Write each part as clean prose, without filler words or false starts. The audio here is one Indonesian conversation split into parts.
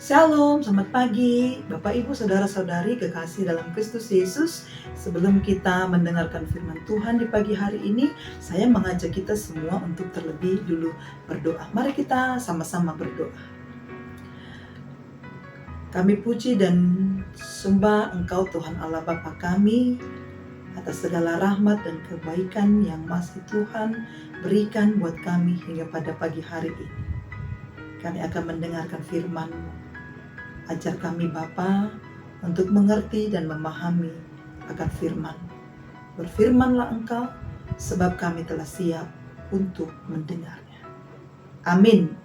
Shalom, selamat pagi Bapak Ibu Saudara-saudari kekasih dalam Kristus Yesus. Sebelum kita mendengarkan firman Tuhan di pagi hari ini, saya mengajak kita semua untuk terlebih dulu berdoa. Mari kita sama-sama berdoa. Kami puji dan sembah Engkau Tuhan Allah Bapa kami atas segala rahmat dan kebaikan yang masih Tuhan berikan buat kami hingga pada pagi hari ini. Kami akan mendengarkan firman-Mu. Ajar kami Bapa untuk mengerti dan memahami akan firman. Berfirmanlah Engkau, sebab kami telah siap untuk mendengarnya. Amin.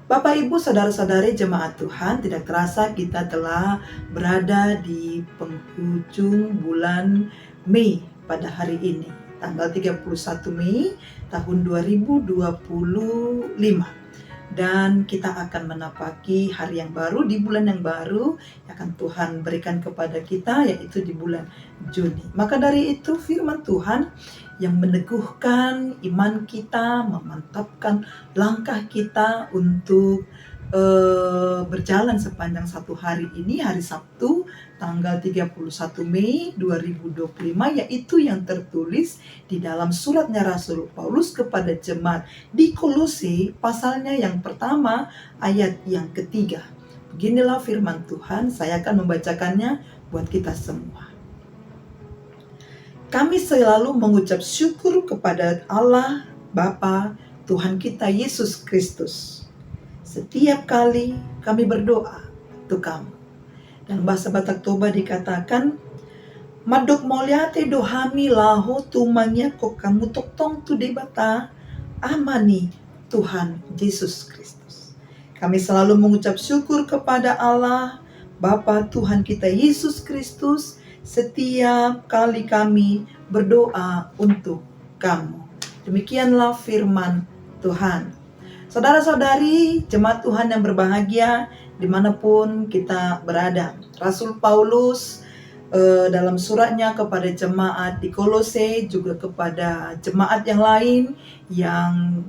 Bapak Ibu Saudara-saudari jemaat Tuhan, tidak terasa kita telah berada di penghujung bulan Mei pada hari ini, tanggal 31 Mei tahun 2025. Dan kita akan menapaki hari yang baru di bulan yang baru yang akan Tuhan berikan kepada kita, yaitu di bulan Juni. Maka dari itu firman Tuhan yang meneguhkan iman kita, memantapkan langkah kita untuk berjalan sepanjang satu hari ini, hari Sabtu tanggal 31 Mei 2025, yaitu yang tertulis di dalam suratnya Rasul Paulus kepada jemaat di Kolose, pasalnya yang pertama ayat yang ketiga. Beginilah firman Tuhan, saya akan membacakannya buat kita semua. Kami selalu mengucap syukur kepada Allah Bapa Tuhan kita Yesus Kristus setiap kali kami berdoa untuk kamu. Dan bahasa Batak Toba dikatakan, madok moliate dohami laho tumangnya kok kamu toktong tu debata amani Tuhan Yesus Kristus. Kami selalu mengucap syukur kepada Allah Bapa Tuhan kita Yesus Kristus setiap kali kami berdoa untuk kamu. Demikianlah firman Tuhan. Saudara-saudari jemaat Tuhan yang berbahagia dimanapun kita berada, Rasul Paulus dalam suratnya kepada jemaat di Kolose, juga kepada jemaat yang lain yang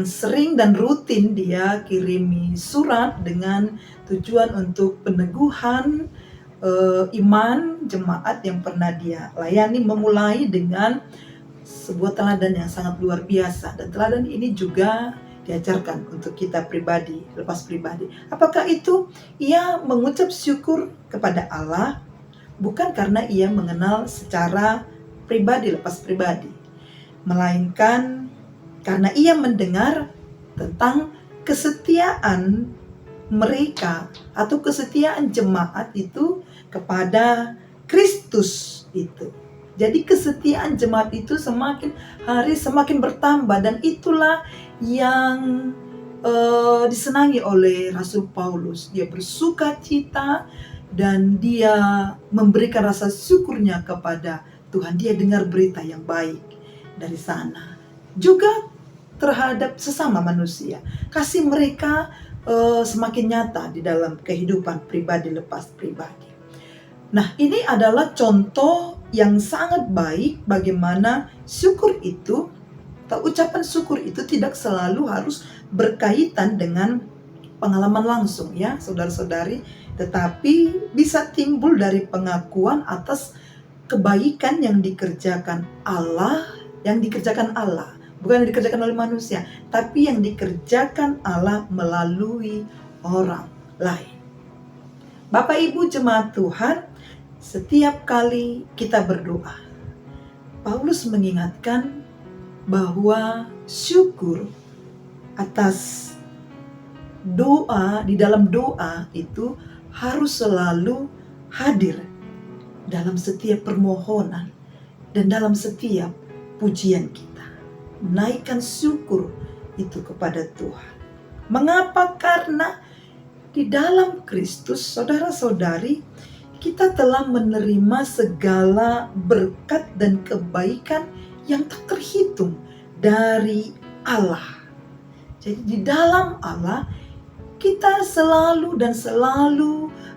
sering dan rutin dia kirimi surat dengan tujuan untuk peneguhan iman jemaat yang pernah dia layani, memulai dengan sebuah teladan yang sangat luar biasa. Dan teladan ini juga diajarkan untuk kita pribadi, lepas pribadi. Apakah itu? Ia mengucap syukur kepada Allah bukan karena ia mengenal secara pribadi, lepas pribadi, melainkan karena ia mendengar tentang kesetiaan mereka atau kesetiaan jemaat itu kepada Kristus itu. Jadi kesetiaan jemaat itu semakin hari semakin bertambah, dan itulah yang disenangi oleh Rasul Paulus. Dia bersuka cita dan dia memberikan rasa syukurnya kepada Tuhan. Dia dengar berita yang baik dari sana. Juga terhadap sesama manusia. Kasih mereka semakin nyata di dalam kehidupan pribadi lepas pribadi. Nah, ini adalah contoh yang sangat baik bagaimana syukur itu, atau ucapan syukur itu tidak selalu harus berkaitan dengan pengalaman langsung ya saudara-saudari, tetapi bisa timbul dari pengakuan atas kebaikan yang dikerjakan Allah, bukan yang dikerjakan oleh manusia, tapi yang dikerjakan Allah melalui orang lain. Bapak Ibu jemaat Tuhan, setiap kali kita berdoa, Paulus mengingatkan bahwa syukur atas doa, di dalam doa itu harus selalu hadir dalam setiap permohonan dan dalam setiap pujian kita. Menaikkan syukur itu kepada Tuhan. Mengapa? Karena di dalam Kristus, saudara-saudari, kita telah menerima segala berkat dan kebaikan yang tak terhitung dari Allah. Jadi di dalam Allah kita selalu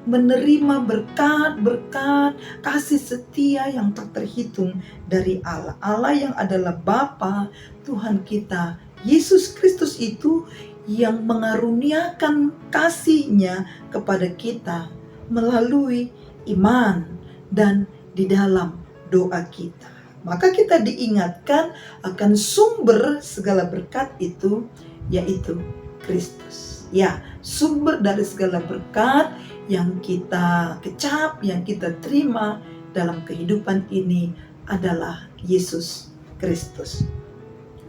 menerima berkat-berkat kasih setia yang tak terhitung dari Allah. Allah yang adalah Bapa Tuhan kita Yesus Kristus itu yang mengaruniakan kasih-Nya kepada kita melalui iman dan di dalam doa kita. Maka kita diingatkan akan sumber segala berkat itu, yaitu Kristus. Ya, sumber dari segala berkat yang kita kecap, yang kita terima dalam kehidupan ini adalah Yesus Kristus.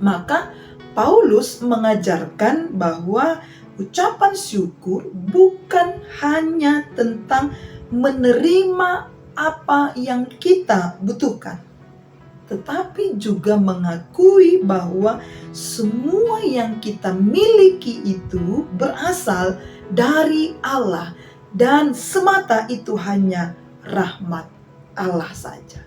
Maka Paulus mengajarkan bahwa ucapan syukur bukan hanya tentang menerima apa yang kita butuhkan, tetapi juga mengakui bahwa semua yang kita miliki itu berasal dari Allah dan semata itu hanya rahmat Allah saja.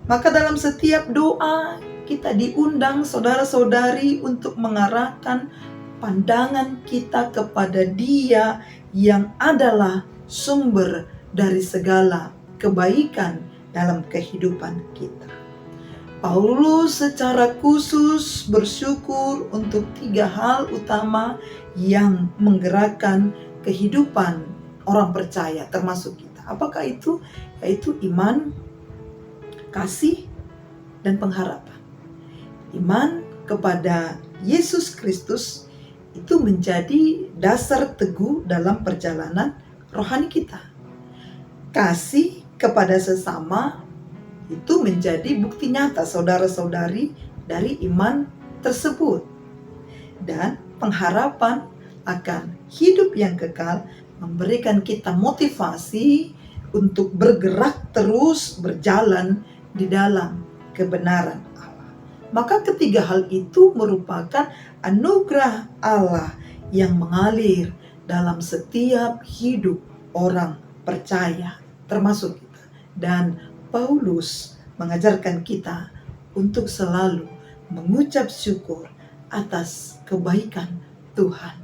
Maka dalam setiap doa kita diundang saudara-saudari untuk mengarahkan pandangan kita kepada Dia yang adalah sumber dari segala kebaikan dalam kehidupan kita. Paulus secara khusus bersyukur untuk 3 hal utama yang menggerakkan kehidupan orang percaya termasuk kita. Apakah itu? Yaitu iman, kasih, dan pengharapan. Iman kepada Yesus Kristus itu menjadi dasar teguh dalam perjalanan rohani kita. Kasih kepada sesama itu menjadi bukti nyata saudara-saudari dari iman tersebut. Dan pengharapan akan hidup yang kekal memberikan kita motivasi untuk bergerak terus berjalan di dalam kebenaran Allah. Maka ketiga hal itu merupakan anugerah Allah yang mengalir dalam setiap hidup orang percaya, termasuk kita. Dan Paulus mengajarkan kita untuk selalu mengucap syukur atas kebaikan Tuhan.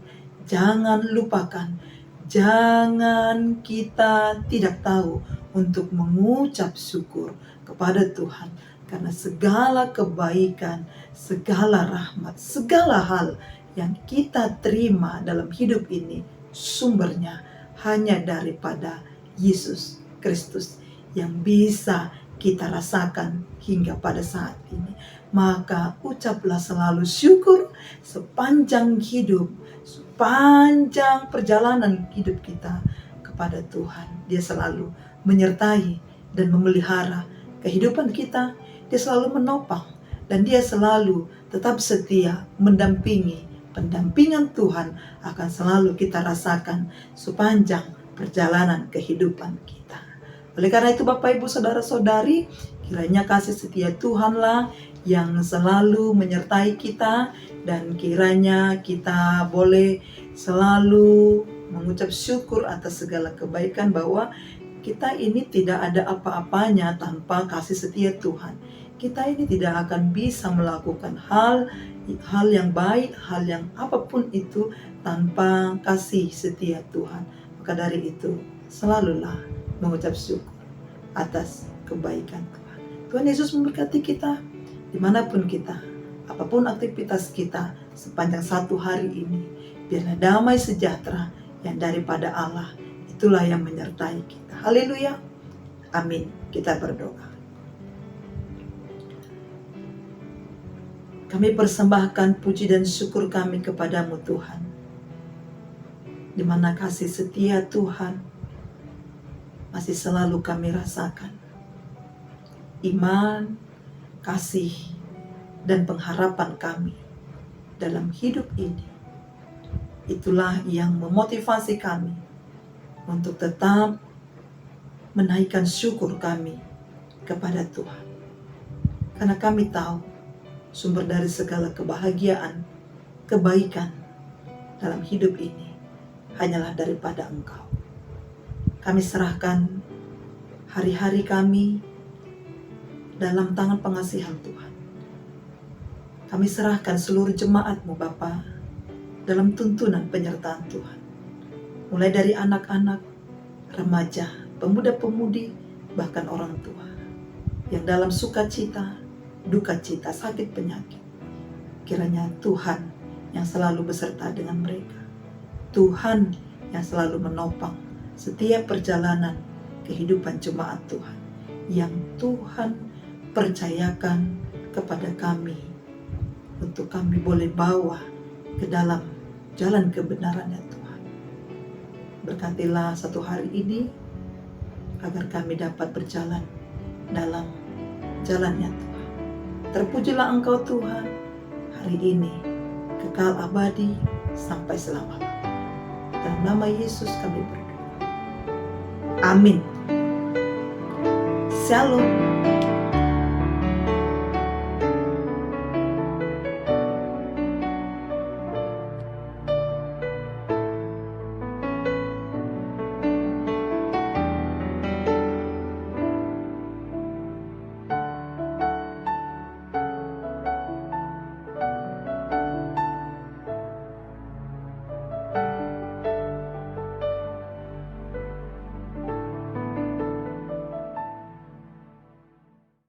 Jangan lupakan, jangan kita tidak tahu untuk mengucap syukur kepada Tuhan, karena segala kebaikan, segala rahmat, segala hal yang kita terima dalam hidup ini sumbernya hanya daripada Yesus Kristus yang bisa kita rasakan hingga pada saat ini. Maka ucaplah selalu syukur sepanjang hidup, sepanjang perjalanan hidup kita kepada Tuhan. Dia selalu menyertai dan memelihara kehidupan kita. Dia selalu menopang dan Dia selalu tetap setia mendampingi. Pendampingan Tuhan akan selalu kita rasakan sepanjang perjalanan kehidupan kita. Oleh karena itu Bapak Ibu Saudara-saudari, kiranya kasih setia Tuhanlah yang selalu menyertai kita, dan kiranya kita boleh selalu mengucap syukur atas segala kebaikan, bahwa kita ini tidak ada apa-apanya tanpa kasih setia Tuhan. Kita ini tidak akan bisa melakukan hal yang baik, hal yang apapun itu tanpa kasih setia Tuhan. Maka dari itu, selalulah mengucap syukur atas kebaikan Tuhan. Tuhan Yesus memberkati kita dimanapun kita, apapun aktivitas kita sepanjang satu hari ini. Biarlah damai sejahtera yang daripada Allah itulah yang menyertai kita. Haleluya. Amin. Kita berdoa. Kami persembahkan puji dan syukur kami kepadamu Tuhan, di mana kasih setia Tuhan masih selalu kami rasakan. Iman, kasih, dan pengharapan kami dalam hidup ini, itulah yang memotivasi kami untuk tetap menaikkan syukur kami kepada Tuhan. Karena kami tahu sumber dari segala kebahagiaan, kebaikan dalam hidup ini hanyalah daripada Engkau. Kami serahkan hari-hari kami dalam tangan pengasihan Tuhan. Kami serahkan seluruh jemaat-Mu Bapa dalam tuntunan penyertaan Tuhan. Mulai dari anak-anak, remaja, pemuda-pemudi, bahkan orang tua yang dalam sukacita, duka cita, sakit penyakit. Kiranya Tuhan yang selalu beserta dengan mereka. Tuhan yang selalu menopang setiap perjalanan kehidupan jemaat Tuhan yang Tuhan percayakan kepada kami untuk kami boleh bawa ke dalam jalan kebenaran ya Tuhan. Berkatilah satu hari ini agar kami dapat berjalan dalam jalannya Tuhan. Terpujilah Engkau Tuhan hari ini, kekal abadi sampai selama-lamanya. Dalam nama Yesus kami berdoa. Amin. Shalom.